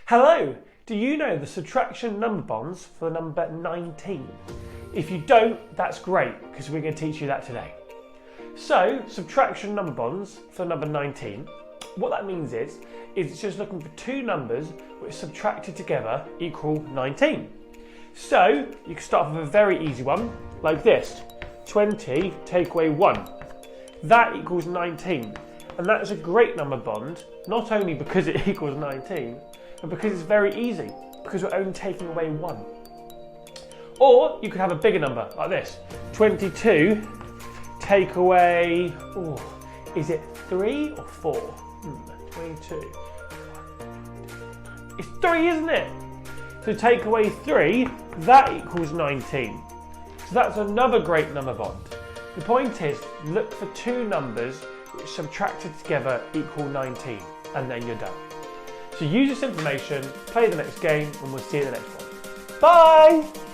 Hello! Do you know the subtraction number bonds for number 19? If you don't, that's great, because we're going to teach you that today. So, subtraction number bonds for number 19, what that means is it's just looking for two numbers which subtracted together equal 19. So, you can start with a very easy one, like this. 20 take away 1. That equals 19. And that is a great number bond, not only because it equals 19, but because it's very easy, because we're only taking away 1. Or you could have a bigger number, like this. 22 take away, is it 3 or 4? 22. It's 3, isn't it? So take away 3, that equals 19. So that's another great number bond. The point is, look for two numbers which subtracted together equal 19, and then you're done. So use this information, play the next game, and we'll see you in the next one. Bye!